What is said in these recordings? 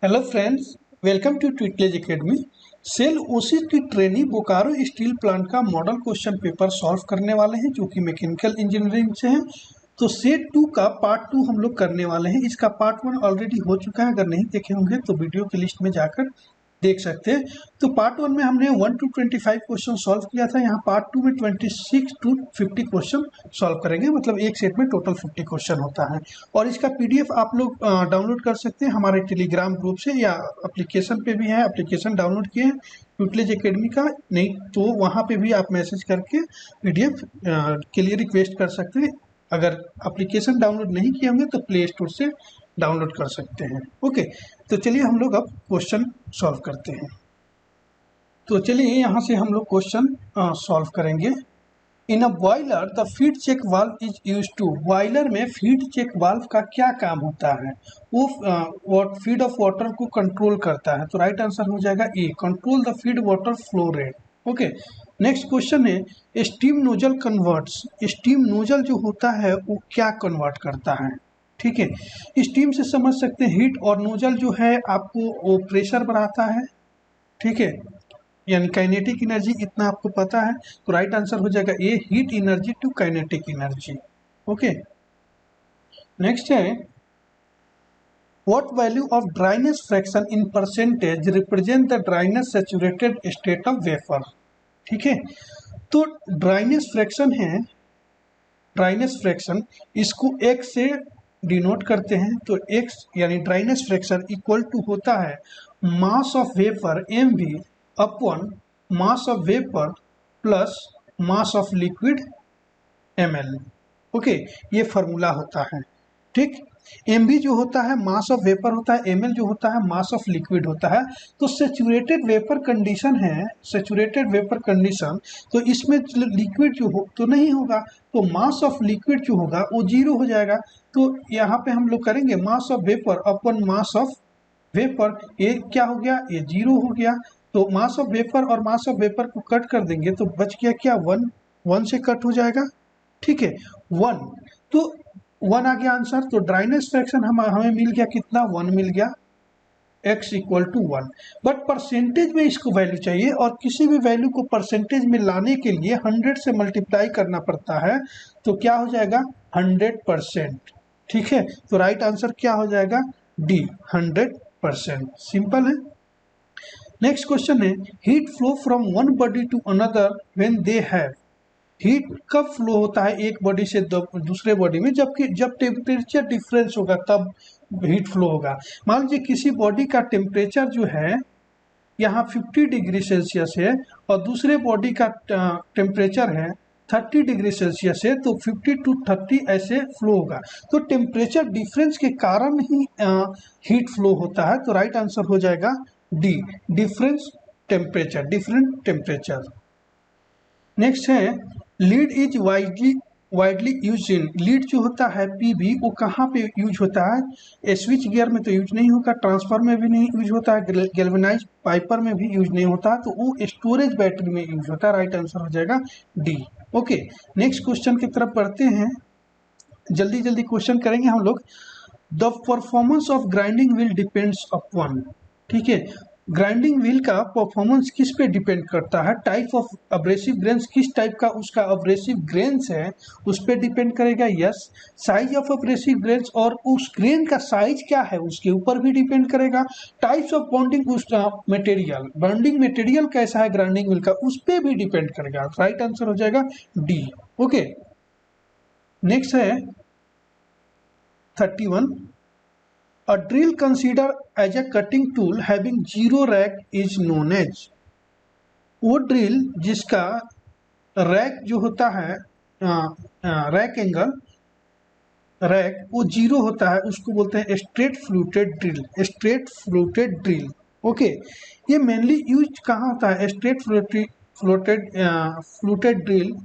Hello friends, welcome to ट्विटलेज academy. SAIL OC की trainee Bokaro steel plant का मॉडल क्वेश्चन पेपर सॉल्व करने वाले हैं जो कि मैकेनिकल इंजीनियरिंग से है। तो सेट 2 का पार्ट 2 हम लोग करने वाले हैं। इसका पार्ट 1 ऑलरेडी हो चुका है, अगर नहीं देखे होंगे तो वीडियो की लिस्ट में जाकर देख सकते हैं। तो पार्ट 1 में हमने 1 to 25 क्वेश्चन सॉल्व किया था। यहाँ पार्ट 2 में 26 to 50 क्वेश्चन सॉल्व करेंगे, मतलब एक सेट में टोटल 50 क्वेश्चन होता है। और इसका पीडीएफ आप लोग डाउनलोड कर सकते हैं हमारे टेलीग्राम ग्रुप से, या एप्लीकेशन पे भी है। एप्लीकेशन डाउनलोड किए हैं ट्विटलेज एकेडमी का, नहीं तो वहाँ पे भी आप मैसेज करके पीडीएफ के लिए रिक्वेस्ट कर सकते हैं। अगर एप्लीकेशन डाउनलोड नहीं किए होंगे तो प्ले स्टोर से डाउनलोड कर सकते हैं। ओके, तो चलिए हम लोग अब क्वेश्चन सॉल्व करते हैं। तो चलिए यहाँ से हम लोग क्वेश्चन सॉल्व करेंगे। In a boiler the feed check valve is use to. Boiler में फीड चेक वाल्व का क्या काम होता है? वो फीड ऑफ वाटर को कंट्रोल करता है। तो राइट आंसर हो जाएगा A, control the feed water flow rate. Okay, next question है steam nozzle converts. Steam nozzle जो होता है वो क्या कन्वर्ट करता है? ठीक है, स्टीम से समझ सकते हैं हीट, और नोजल जो है आपको वो प्रेशर बढ़ाता है। ठीक है, यानी काइनेटिक एनर्जी, इतना आपको पता है। तो राइट आंसर हो जाएगा A, heat energy to kinetic energy. Okay, next है what value of dryness fraction in percentage represent the dryness saturated state of vapour. ठीक है, तो ड्राइनेस फ्रैक्शन है, ड्राइनेस फ्रैक्शन इसको x से डिनोट करते हैं। तो x यानी ड्राइनेस फ्रैक्शन इक्वल टू होता है mass of vapour mv upon mass of vapour plus mass of liquid ml। Okay, ये फॉर्मूला होता है। ठीक, mv जो होता है मास ऑफ वेपर होता है, ml जो होता है मास ऑफ लिक्विड होता है। तो सेचुरेटेड वेपर कंडीशन है, सेचुरेटेड वेपर कंडीशन, तो इसमें लिक्विड जो हो तो नहीं होगा, तो मास ऑफ लिक्विड जो होगा वो जीरो हो जाएगा। तो यहाँ पे हम लोग करेंगे mass of vapour upon mass of vapour, ये क्या हो गया, ये जीरो हो गया। तो मास ऑफ वेपर और मास ऑफ वेपर को कट कर देंगे तो बच गया क्या, वन। वन से कट हो जाएगा। ठीक है, वन, तो वन आ गया आंसर। तो ड्राइनेस फ्रैक्शन हमें मिल गया कितना, वन मिल गया, x equal to one. But percentage में इसको वैल्यू चाहिए, और किसी भी वैल्यू को परसेंटेज में लाने के लिए 100 से मल्टीप्लाई करना पड़ता है। तो क्या हो जाएगा, 100%। ठीक है, तो राइट आंसर क्या हो जाएगा, डी, 100%। सिंपल है। नेक्स्ट क्वेश्चन है heat flow from one body to another when they have. Heat कब फ्लो होता है एक बॉडी से दूसरे बॉडी में, जबकि जब टेम्परेचर डिफरेंस होगा तब हीट फ्लो होगा। मान लीजिए किसी बॉडी का टेम्परेचर जो है यहाँ 50 डिग्री सेल्सियस है, और दूसरे बॉडी का टेम्परेचर है 30 डिग्री सेल्सियस है, तो 50 to 30 ऐसे फ्लो होगा। तो टेम्परेचर डिफरेंस के कारण ही हीट फ्लो होता है। तो राइट आंसर हो जाएगा D, difference temperature, different temperature. Next है lead is widely use in. Lead जो होता है पीबी, वो कहाँ पे यूज होता है? स्विच गियर में तो यूज नहीं होगा, ट्रांसफार्मर में भी नहीं यूज होता है, गैल्वेनाइज पाइपर में भी यूज नहीं होता, तो वो स्टोरेज बैटरी में यूज होता है। राइट आंसर हो जाएगा डी। ओके, नेक्स्ट क्वेश्चन की तरफ बढ़ते हैं, जल्दी जल्दी क्वेश्चन करेंगे हम लोग। The performance of grinding wheel depends upon. ठीक है, ग्राइंडिंग व्हील का परफॉर्मेंस किस पे डिपेंड करता है? टाइप ऑफ अब्रेसिव ग्रेन्स, किस टाइप का उसका अब्रेसिव ग्रेन्स है उस पर डिपेंड करेगा। Yes, size of abrasive grains, और उस ग्रेन का साइज क्या है उसके ऊपर भी डिपेंड करेगा। टाइप्स ऑफ बॉन्डिंग, उस मटेरियल, बॉन्डिंग मटेरियल कैसा है ग्राइंडिंग व्हील का, उस पर भी डिपेंड करेगा। राइट आंसर हो जाएगा डी। ओके, नेक्स्ट है 31, a drill considered as a cutting tool having zero rack is known as। वो ड्रिल जिसका रैक जो होता है, रैक एंगल, रैक वो जीरो होता है, उसको बोलते हैं straight fluted drill, straight fluted drill. Okay, ये मेनली यूज कहाँ होता है? Straight fluted drill,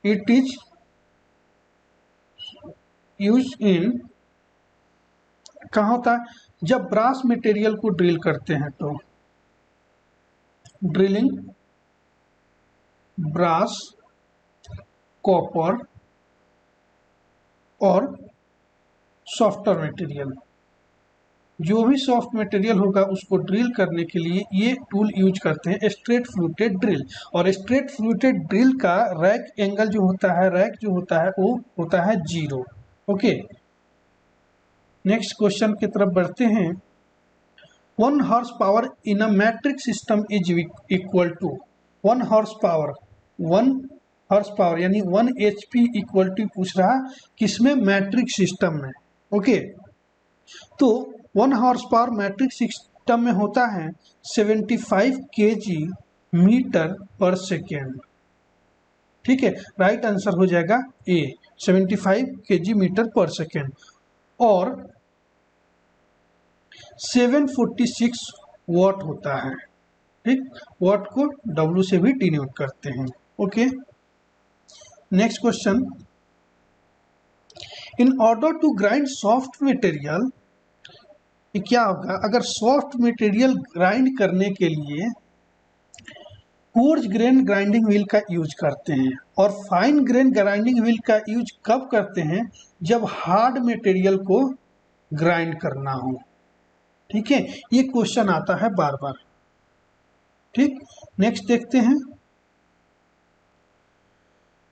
it is use in, कहाँ होता है? जब ब्रास मटेरियल को ड्रिल करते हैं तो ड्रिलिंग ब्रास, कॉपर और सॉफ्टवेयर मटेरियल। जो भी सॉफ्ट मटेरियल होगा उसको ड्रिल करने के लिए ये टूल यूज करते हैं, स्ट्रेट फ्लूटेड ड्रिल। और स्ट्रेट फ्लूटेड ड्रिल का रैक एंगल जो होता है, रैक जो होता है वो होता है 0। ओके, नेक्स्ट क्वेश्चन की तरफ बढ़ते हैं। 1 horse power in a metric system is equal to 1 horse power, 1 horse power यानी 1 HP इक्वल टू पूछ रहा किसमें, मैट्रिक सिस्टम में। ओके, तो 1 हॉर्स पावर मैट्रिक सिस्टम में होता है 75 kg मीटर पर सेकेंड। ठीक है, राइट आंसर हो जाएगा ए, 75 kg मीटर पर सेकेंड। और 746 वॉट होता है। ठीक, वॉट को W से भी डिनोट करते हैं। Okay, next question. In order to grind soft material, क्या होगा अगर सॉफ्ट मटेरियल ग्राइंड करने के लिए कोर्स ग्रेन ग्राइंडिंग व्हील का यूज करते हैं, और फाइन ग्रेन ग्राइंडिंग व्हील का यूज कब करते हैं, जब हार्ड मटेरियल को ग्राइंड करना हो। ठीक है, ये क्वेश्चन आता है बार बार। ठीक, नेक्स्ट देखते हैं।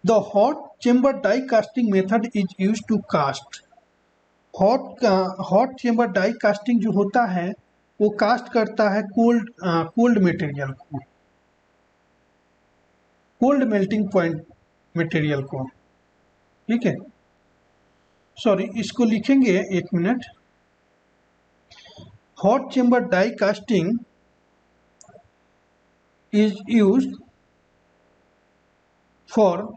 The hot chamber die casting method is use to cast. Hot chamber die casting जो होता है वो कास्ट करता है कोल्ड मटेरियल को, कोल्ड मेल्टिंग पॉइंट मटेरियल को। ठीक है, सॉरी इसको लिखेंगे, एक minute. Hot chamber die casting is used for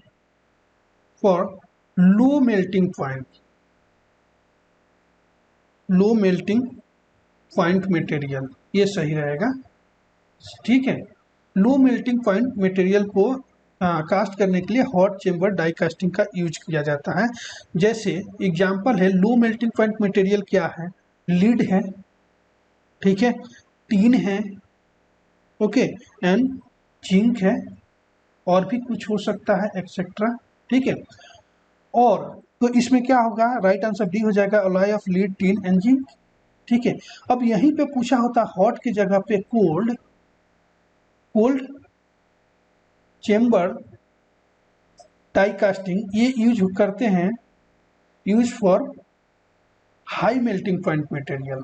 low melting point, low melting point material, ये सही रहेगा। ठीक है, लो मेल्टिंग पॉइंट मटेरियल को कास्ट करने के लिए हॉट चेम्बर डाई कास्टिंग का यूज किया जाता है। जैसे एग्जांपल है, लो मेल्टिंग पॉइंट मटेरियल क्या है, लीड है, ठीक है, टीन है, ओके, एंड जिंक है, और भी कुछ हो सकता है एक्सेट्रा। ठीक है, और तो इसमें क्या होगा, राइट आंसर डी हो जाएगा, alloy of lead, tin and zinc. ठीक है, अब यहीं पे पूछा होता हॉट की जगह पे cold, cold chamber die casting, ये यूज करते हैं, use for high melting point material,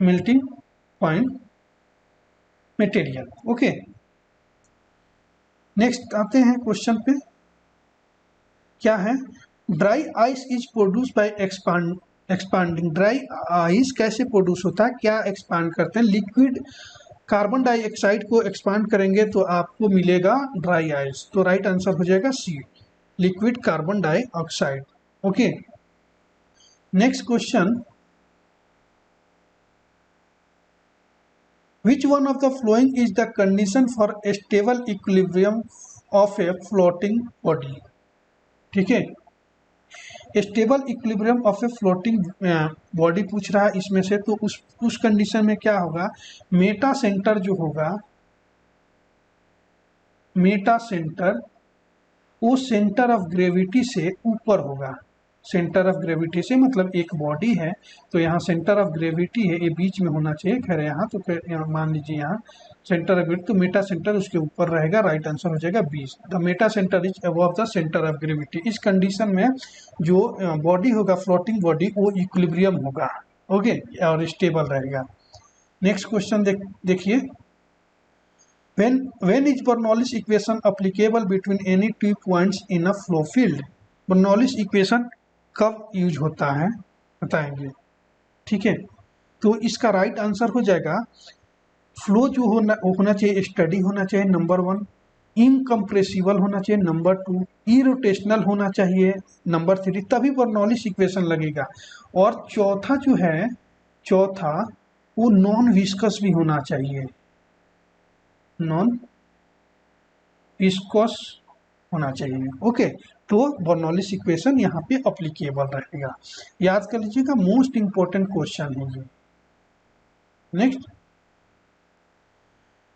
melting point material. Okay, next आते हैं क्वेश्चन पे। क्या है, dry ice is produce by expanding. Dry ice कैसे प्रोड्यूस होता है, क्या एक्सपांड करते हैं, लिक्विड कार्बन डाइऑक्साइड को एक्सपांड करेंगे तो आपको मिलेगा ड्राई आइस। तो राइट आंसर हो जाएगा C, liquid carbon dioxide. Okay, next question. Which one of the following is the condition for a stable equilibrium of a floating body? ठीक है, stable equilibrium of a floating body पूछ रहा है इसमें से, तो उस कंडीशन में क्या होगा, मेटा सेंटर जो होगा, मेटा सेंटर वो सेंटर ऑफ ग्रेविटी से ऊपर होगा। सेंटर ऑफ ग्रेविटी से मतलब एक बॉडी है तो यहाँ सेंटर ऑफ ग्रेविटी है, ये बीच में होना चाहिए, खैर यहाँ तो यहाँ मान लीजिए यहाँ सेंटर ऑफ ग्रेविटी, तो मेटा सेंटर उसके ऊपर रहेगा। राइट आंसर हो जाएगा 20, the Meta centre is above the centre of gravity. इस कंडीशन में जो बॉडी होगा, फ्लोटिंग बॉडी, वो इक्विलिब्रियम होगा, ओके, और स्टेबल रहेगा। नेक्स्ट क्वेश्चन देखिए। When is Bernoulli's equation applicable between any two points in a flow field? Bernoulli's equation कब यूज होता है बताएंगे। ठीक है, तो इसका राइट आंसर हो जाएगा, फ्लो जो होना चाहिए स्टडी होना चाहिए, नंबर 1, इनकम्प्रेसिबल होना चाहिए, नंबर 2, इरोटेशनल होना चाहिए, नंबर 3, तभी बर्नौलिस इक्वेशन लगेगा। और चौथा जो है, चौथा वो नॉन विस्कस भी होना चाहिए, नॉन विस्कस होना चाहिए। ओके, तो बर्नौलिस इक्वेशन यहाँ पे अप्लीकेबल रहेगा, याद कर लीजिएगा, मोस्ट इंपॉर्टेंट क्वेश्चन है ये। Next,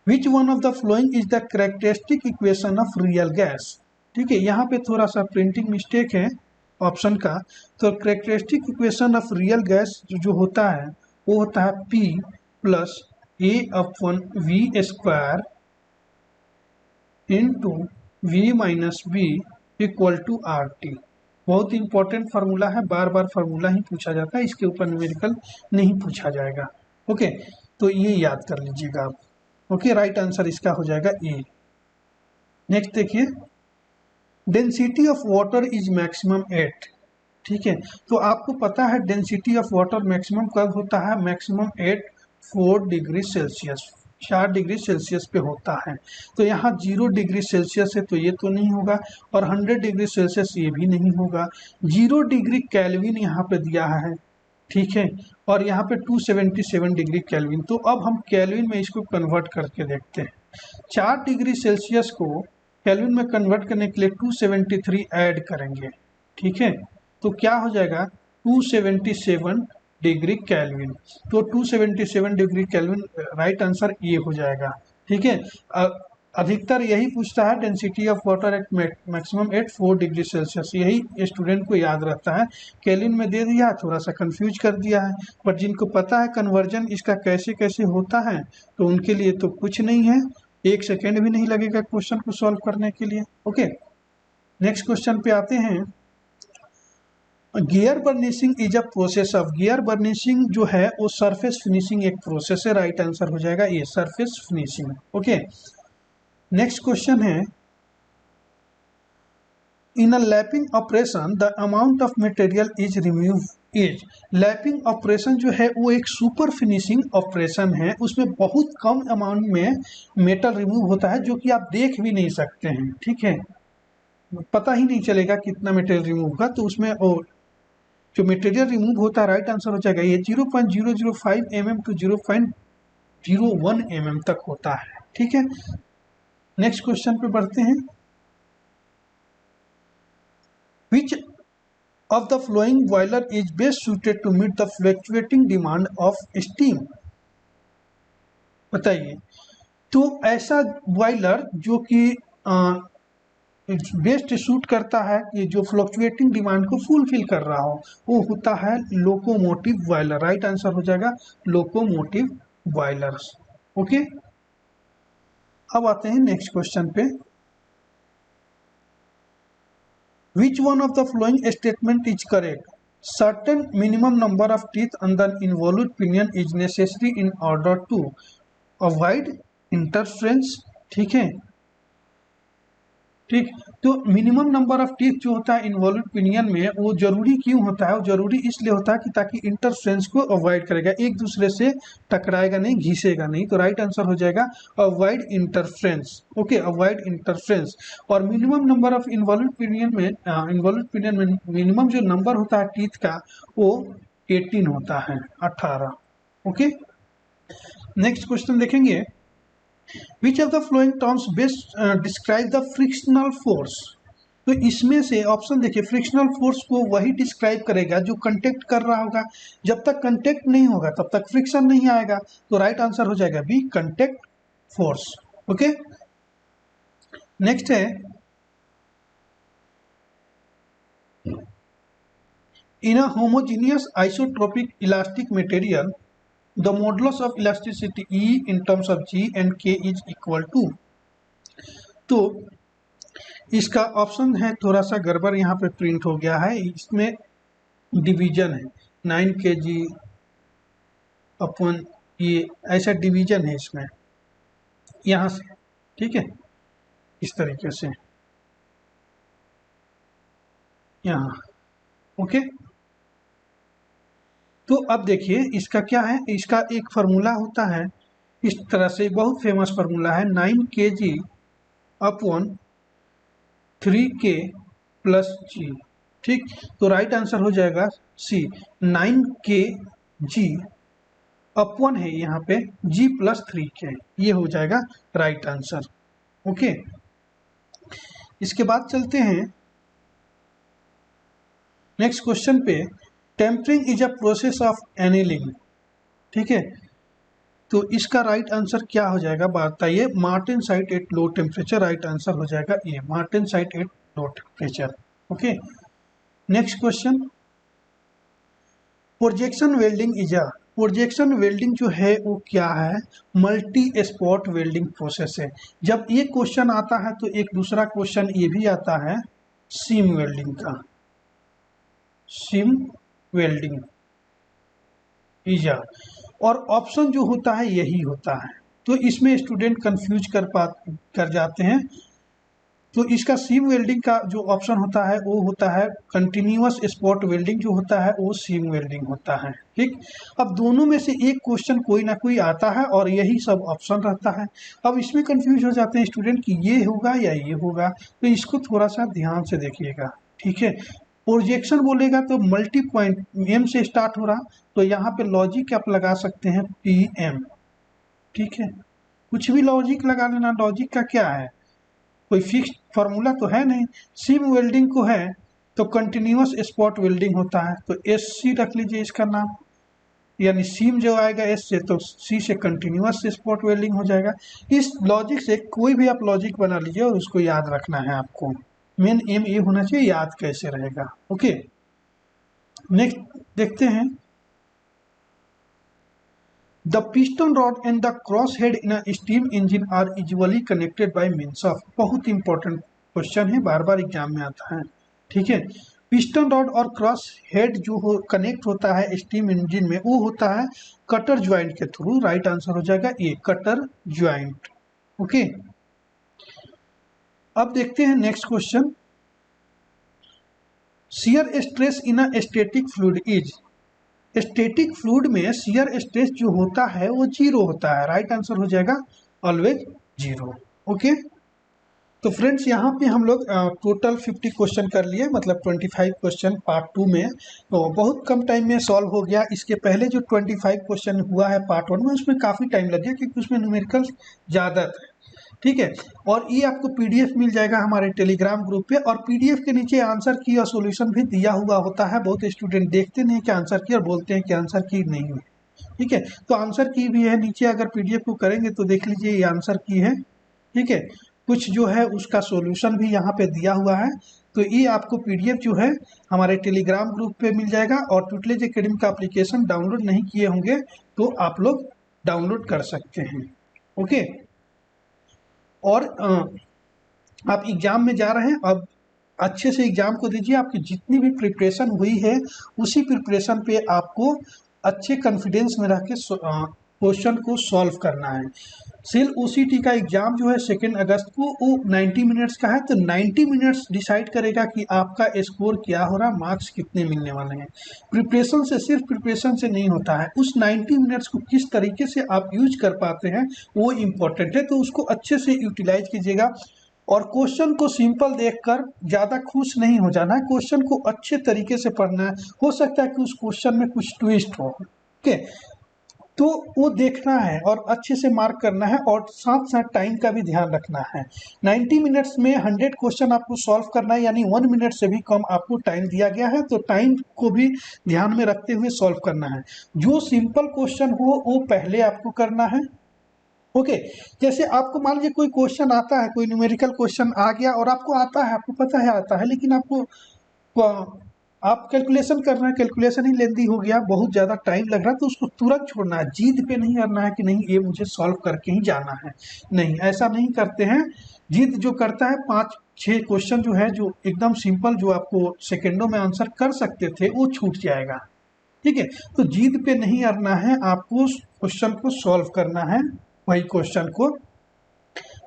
which one of the following is the characteristic equation of real gas. ठीक है, यहाँ पे थोड़ा सा प्रिंटिंग मिस्टेक है, ऑप्शन का, तो characteristic equation of real gas जो होता है वो होता है P plus A upon V square into V minus B equal to RT। बहुत इंपॉर्टेंट फार्मूला है, बार बार फार्मूला ही पूछा जाता है, इसके ऊपर न्यूमेरिकल नहीं पूछा जाएगा। ओके, तो ये याद कर लीजिएगा आप। ओके, राइट आंसर इसका हो जाएगा ए। नेक्स्ट देखिए, density of water is maximum at. ठीक है, तो आपको पता है डेंसिटी ऑफ वाटर मैक्सिमम कब होता है, maximum at 4 degree Celsius, 4 degree Celsius पे होता है। तो यहाँ 0 डिग्री सेल्सियस है तो ये तो नहीं होगा, और 100 डिग्री सेल्सियस ये भी नहीं होगा। 0 डिग्री केल्विन यहाँ पे दिया है, ठीक है, और यहाँ पे 277 डिग्री केल्विन। तो अब हम केल्विन में इसको कन्वर्ट करके देखते हैं। 4 डिग्री सेल्सियस को केल्विन में कन्वर्ट करने के लिए 273 ऐड करेंगे, ठीक है, तो क्या हो जाएगा 277 डिग्री केल्विन। तो 277 डिग्री केल्विन राइट आंसर ये हो जाएगा। ठीक है, अधिकतर यही पूछता है density of water at maximum at 4 degree Celsius, यही स्टूडेंट को याद रहता है। केल्विन में दे दिया, थोड़ा सा कंफ्यूज कर दिया है, पर जिनको पता है कन्वर्जन इसका कैसे कैसे होता है तो उनके लिए तो कुछ नहीं है, 1 सेकेंड भी नहीं लगेगा क्वेश्चन को सॉल्व करने के लिए। ओके, नेक्स्ट क्वेश्चन पे आते हैं। Gear burnishing is a process of, gear burnishing जो है वो सरफेस फिनिशिंग एक प्रोसेस है, राइट आंसर हो जाएगा ये surface finishing. Okay, next question है, in a lapping operation the amount of material is remove is. Lapping operation जो है वो एक सुपर फिनिशिंग ऑपरेशन है, उसमें बहुत कम अमाउंट में मेटल रिमूव होता है जो कि आप देख भी नहीं सकते हैं। ठीक है, पता ही नहीं चलेगा कितना मटेरियल रिमूव होगा, तो उसमें जो मटेरियल रिमूव होता है राइट आंसर हो जाएगा ये 0.005 mm टू 0.01 mm तक होता है। ठीक है, नेक्स्ट क्वेश्चन पे बढ़ते हैं। Which of the following boiler is best suited to meet the fluctuating demand of steam? बताइए, तो ऐसा बॉयलर जो कि बेस्ट सूट करता है कि जो फ्लक्चुएटिंग डिमांड को फुलफिल कर रहा हो, वो होता है लोकोमोटिव बॉयलर। राइट आंसर हो जाएगा लोकोमोटिव बॉयलर्स। ओके, अब आते हैं नेक्स्ट क्वेश्चन पे। Which one of the following statement is correct? Certain minimum number of teeth on the involute pinion is necessary in order to avoid interference। ठीक है, ठीक, तो मिनिमम नंबर ऑफ टीथ जो होता है इन्वॉल्यूट पिनियन में वो जरूरी क्यों होता है, वो जरूरी इसलिए होता है कि ताकि इंटरफ्रेंस को अवॉइड करेगा, एक दूसरे से टकराएगा नहीं, घिसेगा नहीं। तो राइट आंसर हो जाएगा avoid interference. Okay, avoid interference. और minimum number of involute pinion में मिनिमम जो नंबर होता है टीथ का वो 18 होता है, 18। ओके, नेक्स्ट क्वेश्चन देखेंगे। Which of the following terms best describe the frictional force? तो इसमें से ऑप्शन देखिए, फ्रिक्शनल फोर्स को वही डिस्क्राइब करेगा जो कंटेक्ट कर रहा होगा, जब तक कंटेक्ट नहीं होगा तब तक फ्रिक्शन नहीं आएगा। तो राइट आंसर हो जाएगा B, contact force. Okay, next है, in a homogeneous isotropic elastic material the modulus of elasticity E in terms of G and K is equal to। तो इसका ऑप्शन है थोड़ा सा गड़बड़, यहाँ पे प्रिंट हो गया है, इसमें डिवीजन है 9 kg अपन, ये ऐसा डिवीजन है इसमें यहाँ से। ठीक है, इस तरीके से यहाँ। ओके, तो अब देखिए इसका क्या है, इसका एक फार्मूला होता है इस तरह से, बहुत फेमस फार्मूला है 9 kg upon 3k plus g। ठीक, तो राइट आंसर हो जाएगा सी, 9 kg अपॉन है यहाँ पे g प्लस 3k, ये हो जाएगा राइट आंसर। ओके, इसके बाद चलते हैं नेक्स्ट क्वेश्चन पे। Tempering is a process of annealing. ठीक है, तो इसका राइट आंसर क्या हो जाएगा बताइए, martensite at low temperature. Right answer हो जाएगा ये, martensite at low temperature. Okay, next question, projection welding is a, projection welding जो है वो क्या है, मल्टी स्पॉट वेल्डिंग प्रोसेस है। जब ये क्वेश्चन आता है तो एक दूसरा क्वेश्चन ये भी आता है सीम वेल्डिंग का, सीम वेल्डिंग इज अ, और ऑप्शन जो होता है यही होता है, तो इसमें स्टूडेंट कंफ्यूज कर जाते हैं। तो इसका सीम वेल्डिंग का जो ऑप्शन होता है वो होता है कंटिन्यूअस स्पॉट वेल्डिंग, जो होता है वो सीम वेल्डिंग होता है। ठीक, अब दोनों में से एक क्वेश्चन कोई ना कोई आता है और यही सब ऑप्शन रहता है। अब इसमें कंफ्यूज हो जाते हैं स्टूडेंट कि ये होगा या ये होगा, तो इसको थोड़ा सा ध्यान से देखिएगा। ठीक है, प्रोजेक्शन बोलेगा तो मल्टी पॉइंट एम से स्टार्ट हो रहा, तो यहाँ पे लॉजिक आप लगा सकते हैं पी एम। ठीक है, कुछ भी लॉजिक लगा लेना, लॉजिक का क्या है, कोई फिक्स फार्मूला तो है नहीं। सीम वेल्डिंग को है तो कंटिन्यूअस स्पॉट वेल्डिंग होता है, तो एस सी रख लीजिए इसका नाम, यानी सीम जो आएगा एस से तो सी से कंटिन्यूअस स्पॉट वेल्डिंग हो जाएगा। इस लॉजिक से कोई भी आप लॉजिक बना लीजिए और उसको याद रखना है आपको, मेन एम ये होना चाहिए याद कैसे रहेगा। ओके, नेक्स्ट देखते हैं, the piston rod and the cross head in a steam engine are usually connected by means of, बहुत इंपॉर्टेंट क्वेश्चन है, बार बार एग्जाम में आता है। ठीक है, पिस्टन रॉड और क्रॉस हेड जो हो कनेक्ट होता है स्टीम इंजन में, वो होता है कटर ज्वाइंट के थ्रू। राइट आंसर हो जाएगा ए, कटर ज्वाइंट। ओके, अब देखते हैं next question, shear stress in a static fluid is, static fluid में शियर स्ट्रेस जो होता है वो जीरो होता है। राइट आंसर हो जाएगा ऑलवेज जीरो। ओके, तो फ्रेंड्स यहाँ पे हम लोग टोटल 50 क्वेश्चन कर लिए, मतलब 25 क्वेश्चन पार्ट 2 में, तो बहुत कम टाइम में सॉल्व हो गया। इसके पहले जो 25 क्वेश्चन हुआ है पार्ट 1 में, उसमें काफ़ी टाइम लग गया क्योंकि उसमें न्यूमेरिकल्स ज़्यादा थे। ठीक है, और ये आपको पीडीएफ मिल जाएगा हमारे टेलीग्राम ग्रुप पे, और पीडीएफ के नीचे आंसर की और सॉल्यूशन भी दिया हुआ होता है। बहुत स्टूडेंट देखते नहीं कि आंसर की और बोलते हैं कि आंसर की नहीं है। ठीक है, तो आंसर की भी है नीचे, अगर पीडीएफ को करेंगे तो देख लीजिए ये आंसर की है। ठीक है, कुछ जो है उसका सॉल्यूशन भी यहाँ पे दिया हुआ है। तो ये आपको पीडीएफ जो है हमारे टेलीग्राम ग्रुप पे मिल जाएगा, और ट्विटलेज एकेडमी का एप्लीकेशन डाउनलोड नहीं किए होंगे तो आप लोग डाउनलोड कर सकते हैं। ओके, और आप एग्जाम में जा रहे हैं, अब अच्छे से एग्जाम को दीजिए। आपकी जितनी भी प्रिपरेशन हुई है उसी प्रिपरेशन पे आपको अच्छे कॉन्फिडेंस में रह के क्वेश्चन को सॉल्व करना है। सेल ओसीटी का एग्जाम जो है 2 अगस्त को, वो 90 मिनट्स का है, तो 90 मिनट्स डिसाइड करेगा कि आपका स्कोर क्या हो रहा, मार्क्स कितने मिलने वाले हैं। प्रिपरेशन से, सिर्फ प्रिपरेशन से नहीं होता है, उस 90 मिनट्स को किस तरीके से आप यूज कर पाते हैं वो इम्पोर्टेंट है, तो उसको अच्छे से यूटिलाइज कीजिएगा। और क्वेश्चन को सिंपल देखकर ज़्यादा खुश नहीं हो जाना है, क्वेश्चन को अच्छे तरीके से पढ़ना है। हो सकता है कि उस क्वेश्चन में कुछ ट्विस्ट हो, ओके, तो वो देखना है और अच्छे से मार्क करना है, और साथ साथ टाइम का भी ध्यान रखना है। 90 मिनट्स में 100 क्वेश्चन आपको सॉल्व करना है, यानी 1 मिनट से भी कम आपको टाइम दिया गया है, तो टाइम को भी ध्यान में रखते हुए सॉल्व करना है। जो सिंपल क्वेश्चन हो वो पहले आपको करना है। ओके, जैसे आपको मान लीजिए कोई क्वेश्चन आता है, कोई न्यूमेरिकल क्वेश्चन आ गया और आपको आता है, आपको पता है आता है, लेकिन आप कैलकुलेशन कर रहे हैं, कैलकुलेशन ही लेंदी हो गया, बहुत ज़्यादा टाइम लग रहा है, तो उसको तुरंत छोड़ना है। जिद पे नहीं करना है कि नहीं ये मुझे सॉल्व करके ही जाना है, नहीं, ऐसा नहीं करते हैं। जिद जो करता है, 5-6 क्वेश्चन जो है, जो एकदम सिंपल, जो आपको सेकेंडों में आंसर कर सकते थे, वो छूट जाएगा। ठीक है, तो जिद पे नहीं अड़ना है, आपको क्वेश्चन को सॉल्व करना है, वही क्वेश्चन को।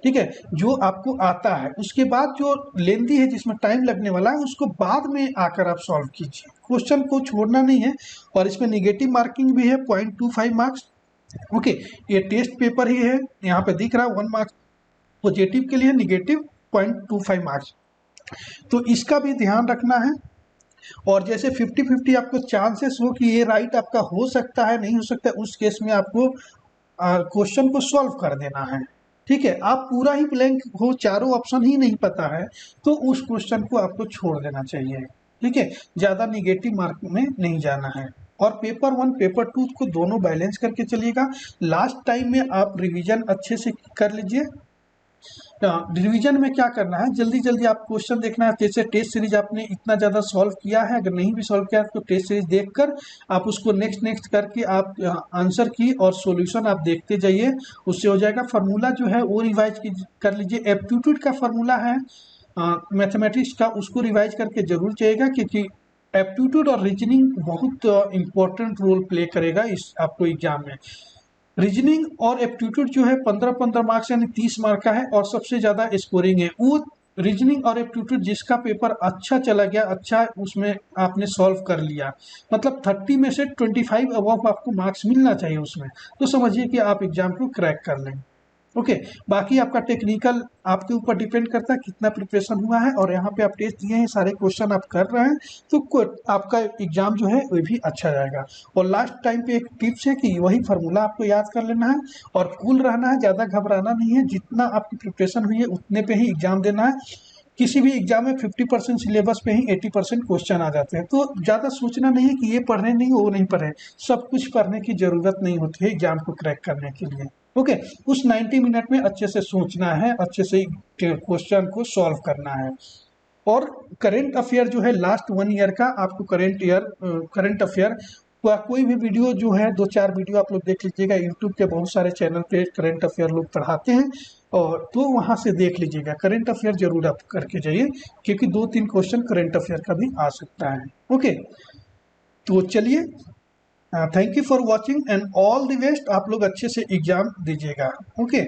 ठीक है, जो आपको आता है, उसके बाद जो लेंदी है जिसमें टाइम लगने वाला है, उसको बाद में आकर आप सॉल्व कीजिए, क्वेश्चन को छोड़ना नहीं है। और इसमें निगेटिव मार्किंग भी है 0.25 मार्क्स। ओके, ये टेस्ट पेपर ही है, यहाँ पे दिख रहा है 1 मार्क्स पॉजिटिव के लिए, निगेटिव 0.25 मार्क्स, तो इसका भी ध्यान रखना है। और जैसे 50-50 आपको चांसेस हो कि ये राइट आपका हो सकता है, नहीं हो सकता, उस केस में आपको क्वेश्चन को सॉल्व कर देना है। ठीक है, आप पूरा ही ब्लैंक हो, चारों ऑप्शन ही नहीं पता है, तो उस क्वेश्चन को आपको छोड़ देना चाहिए। ठीक है, ज़्यादा निगेटिव मार्क में नहीं जाना है। और पेपर 1 पेपर 2 को दोनों बैलेंस करके चलिएगा। लास्ट टाइम में आप रिवीजन अच्छे से कर लीजिए, रिवीजन में क्या करना है, जल्दी जल्दी आप क्वेश्चन देखना है। जैसे टेस्ट सीरीज आपने इतना ज़्यादा सॉल्व किया है, अगर नहीं भी सॉल्व किया तो टेस्ट सीरीज देखकर आप उसको नेक्स्ट नेक्स्ट करके आप आंसर की और सॉल्यूशन आप देखते जाइए, उससे हो जाएगा। फार्मूला जो है वो रिवाइज कर लीजिए। एप्टीट्यूड का फार्मूला है मैथमेटिक्स का, उसको रिवाइज करके जरूर जाइएगा, क्योंकि एप्टीट्यूड और रीजनिंग बहुत इंपॉर्टेंट रोल प्ले करेगा इस आपको एग्जाम में। रीजनिंग और एप्टीट्यूड जो है 15-15 मार्क्स यानी 30 मार्क का है और सबसे ज़्यादा स्कोरिंग है। वो रीजनिंग और एप्टीट्यूड जिसका पेपर अच्छा चला गया, अच्छा उसमें आपने सॉल्व कर लिया, मतलब 30 में से 25 अबव आपको मार्क्स मिलना चाहिए उसमें, तो समझिए कि आप एग्जाम को क्रैक कर लेंगे। ओके, बाकी आपका टेक्निकल आपके ऊपर डिपेंड करता है कितना प्रिपरेशन हुआ है, और यहाँ पे आप टेस्ट दिए हैं, सारे क्वेश्चन आप कर रहे हैं, तो आपका एग्जाम जो है वो भी अच्छा जाएगा। और लास्ट टाइम पे एक टिप्स है कि वही फार्मूला आपको याद कर लेना है और कूल रहना है, ज़्यादा घबराना नहीं है। जितना आपकी प्रिपरेशन हुई है उतने पे ही एग्जाम देना है। किसी भी एग्जाम में 50% सिलेबस पे ही 80% क्वेश्चन आ जाते हैं, तो ज़्यादा सोचना नहीं है कि ये पढ़ रहे नहीं वो नहीं पढ़े, सब कुछ पढ़ने की ज़रूरत नहीं होती है एग्जाम को क्रैक करने के लिए। ओके, उस 90 मिनट में अच्छे से सोचना है, अच्छे से क्वेश्चन को सॉल्व करना है। और करंट अफेयर जो है लास्ट 1 ईयर का आपको करंट अफेयर का कोई भी वीडियो जो है 2-4 वीडियो आप लोग देख लीजिएगा। यूट्यूब के बहुत सारे चैनल पे करंट अफेयर लोग पढ़ाते हैं, और तो वहाँ से देख लीजिएगा। करंट अफेयर जरूर आप करके जाइए, क्योंकि 2-3 क्वेश्चन करंट अफेयर का भी आ सकता है। ओके, तो चलिए, thank you for watching and all the best. आप लोग अच्छे से एग्जाम दीजिएगा। ओके।